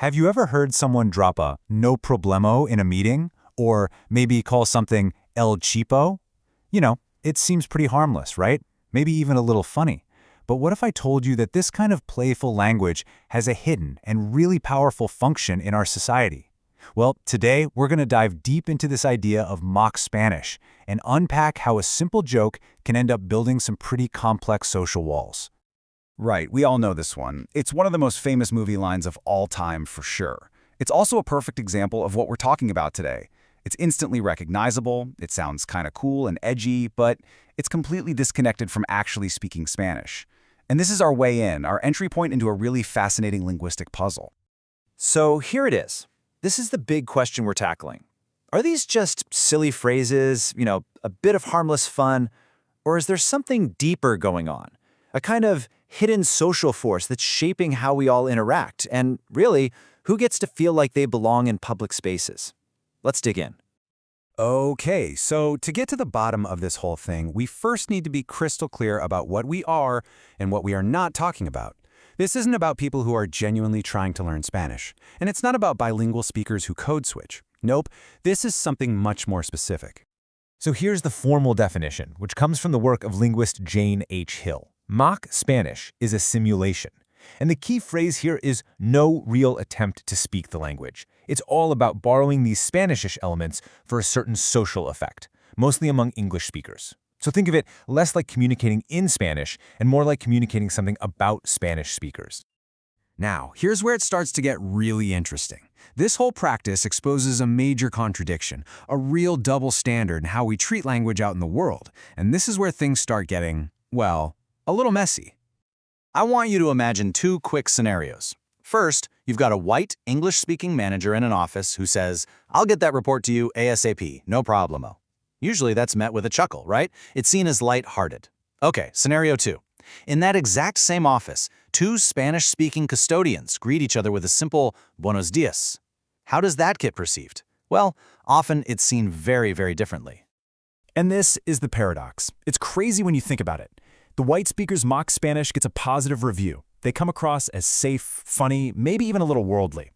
Have you ever heard someone drop a no problemo in a meeting? Or maybe call something el cheapo? It seems pretty harmless, right? Maybe even a little funny. But what if I told you that this kind of playful language has a hidden and really powerful function in our society? Well, today we're going to dive deep into this idea of mock Spanish and unpack how a simple joke can end up building some pretty complex social walls. Right, we all know this one. It's one of the most famous movie lines of all time for sure. It's also a perfect example of what we're talking about today. It's instantly recognizable, it sounds kind of cool and edgy, but it's completely disconnected from actually speaking Spanish. And this is our way in, our entry point into a really fascinating linguistic puzzle. So here it is. This is the big question we're tackling. Are these just silly phrases, a bit of harmless fun, or is there something deeper going on? A kind of hidden social force that's shaping how we all interact, and really, who gets to feel like they belong in public spaces? Let's dig in. Okay, so to get to the bottom of this whole thing, we first need to be crystal clear about what we are and what we are not talking about. This isn't about people who are genuinely trying to learn Spanish, and it's not about bilingual speakers who code switch. Nope, this is something much more specific. So here's the formal definition, which comes from the work of linguist Jane H. Hill. Mock Spanish is a simulation. And the key phrase here is no real attempt to speak the language. It's all about borrowing these Spanish-ish elements for a certain social effect, mostly among English speakers. So think of it less like communicating in Spanish and more like communicating something about Spanish speakers. Now, here's where it starts to get really interesting. This whole practice exposes a major contradiction, a real double standard in how we treat language out in the world. And this is where things start getting, well, a little messy. I want you to imagine two quick scenarios. First, you've got a white, English-speaking manager in an office who says, "I'll get that report to you ASAP, no problemo." Usually that's met with a chuckle, right? It's seen as light-hearted. Okay, scenario two. In that exact same office, two Spanish-speaking custodians greet each other with a simple buenos dias. How does that get perceived? Well, often it's seen very, very differently. And this is the paradox. It's crazy when you think about it. The white speaker's mock Spanish gets a positive review. They come across as safe, funny, maybe even a little worldly.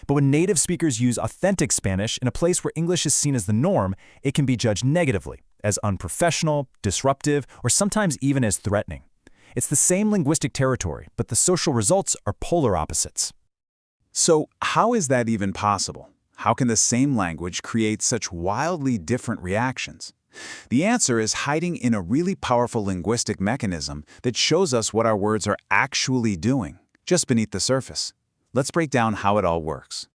But when native speakers use authentic Spanish in a place where English is seen as the norm, it can be judged negatively, as unprofessional, disruptive, or sometimes even as threatening. It's the same linguistic territory, but the social results are polar opposites. So how is that even possible? How can the same language create such wildly different reactions? The answer is hiding in a really powerful linguistic mechanism that shows us what our words are actually doing, just beneath the surface. Let's break down how it all works.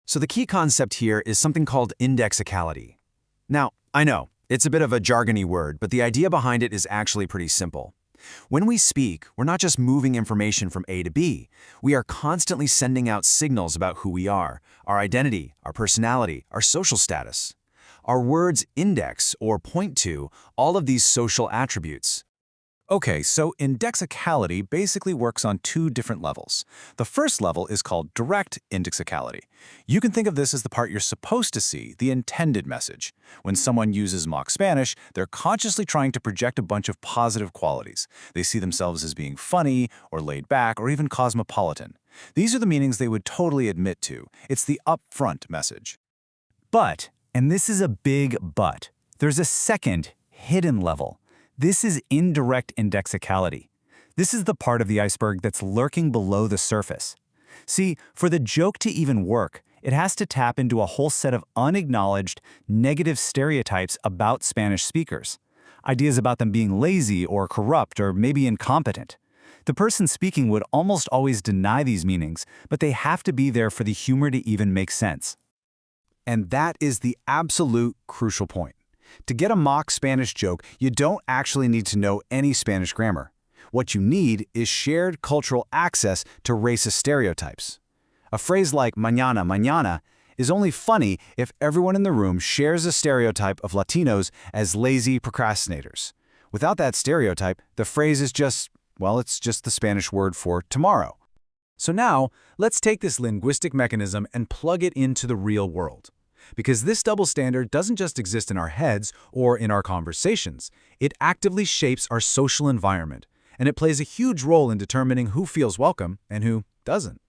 So the key concept here is something called indexicality. Now, I know, it's a bit of a jargony word, but the idea behind it is actually pretty simple. When we speak, we're not just moving information from A to B. We are constantly sending out signals about who we are, our identity, our personality, our social status. Our words index or point to all of these social attributes. Okay, so indexicality basically works on two different levels. The first level is called direct indexicality. You can think of this as the part you're supposed to see, the intended message. When someone uses mock Spanish, they're consciously trying to project a bunch of positive qualities. They see themselves as being funny, or laid back, or even cosmopolitan. These are the meanings they would totally admit to. It's the upfront message. But, and this is a big but, there's a second, hidden level. This is indirect indexicality. This is the part of the iceberg that's lurking below the surface. See, for the joke to even work, it has to tap into a whole set of unacknowledged, negative stereotypes about Spanish speakers. Ideas about them being lazy or corrupt or maybe incompetent. The person speaking would almost always deny these meanings, but they have to be there for the humor to even make sense. And that is the absolute crucial point. To get a mock Spanish joke, you don't actually need to know any Spanish grammar. What you need is shared cultural access to racist stereotypes. A phrase like mañana, mañana is only funny if everyone in the room shares a stereotype of Latinos as lazy procrastinators. Without that stereotype, the phrase is just, well, it's just the Spanish word for tomorrow. So now, let's take this linguistic mechanism and plug it into the real world. Because this double standard doesn't just exist in our heads or in our conversations. It actively shapes our social environment, and it plays a huge role in determining who feels welcome and who doesn't.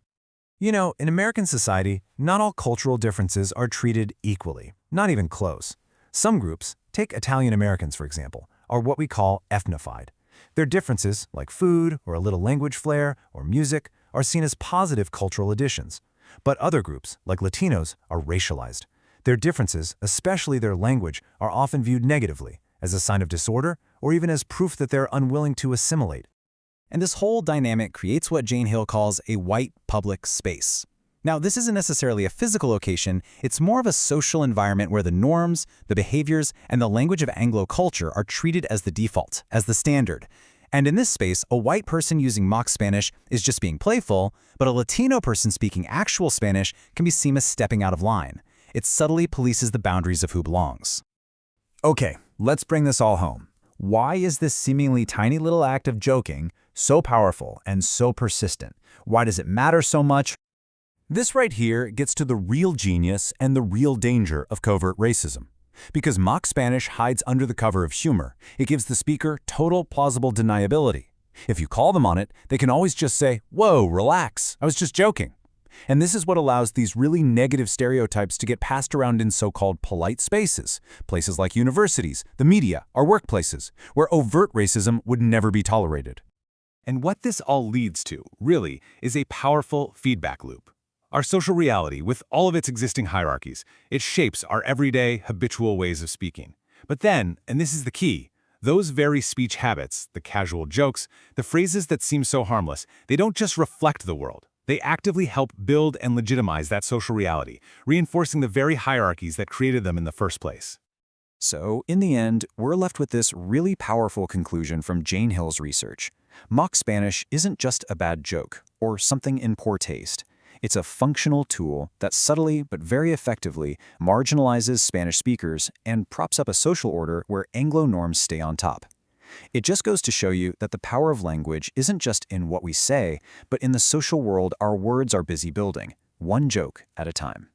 You know, in American society, not all cultural differences are treated equally, not even close. Some groups, take Italian Americans for example, are what we call ethnified. Their differences, like food or a little language flair or music, are seen as positive cultural additions. But other groups, like Latinos, are racialized. Their differences, especially their language, are often viewed negatively, as a sign of disorder or even as proof that they're unwilling to assimilate. And this whole dynamic creates what Jane Hill calls a white public space. Now, this isn't necessarily a physical location, it's more of a social environment where the norms, the behaviors, and the language of Anglo culture are treated as the default, as the standard. And in this space, a white person using mock Spanish is just being playful, but a Latino person speaking actual Spanish can be seen as stepping out of line. It subtly polices the boundaries of who belongs. Okay, let's bring this all home. Why is this seemingly tiny little act of joking so powerful and so persistent? Why does it matter so much? This right here gets to the real genius and the real danger of covert racism. Because mock Spanish hides under the cover of humor, it gives the speaker total plausible deniability. If you call them on it, they can always just say, "Whoa, relax, I was just joking." And this is what allows these really negative stereotypes to get passed around in so-called polite spaces, places like universities, the media, or workplaces, where overt racism would never be tolerated. And what this all leads to, really, is a powerful feedback loop. Our social reality, with all of its existing hierarchies, it shapes our everyday, habitual ways of speaking. But then, and this is the key, those very speech habits, the casual jokes, the phrases that seem so harmless, they don't just reflect the world. They actively help build and legitimize that social reality, reinforcing the very hierarchies that created them in the first place. So, in the end, we're left with this really powerful conclusion from Jane Hill's research. Mock Spanish isn't just a bad joke or something in poor taste. It's a functional tool that subtly but very effectively marginalizes Spanish speakers and props up a social order where Anglo norms stay on top. It just goes to show you that the power of language isn't just in what we say, but in the social world our words are busy building, one joke at a time.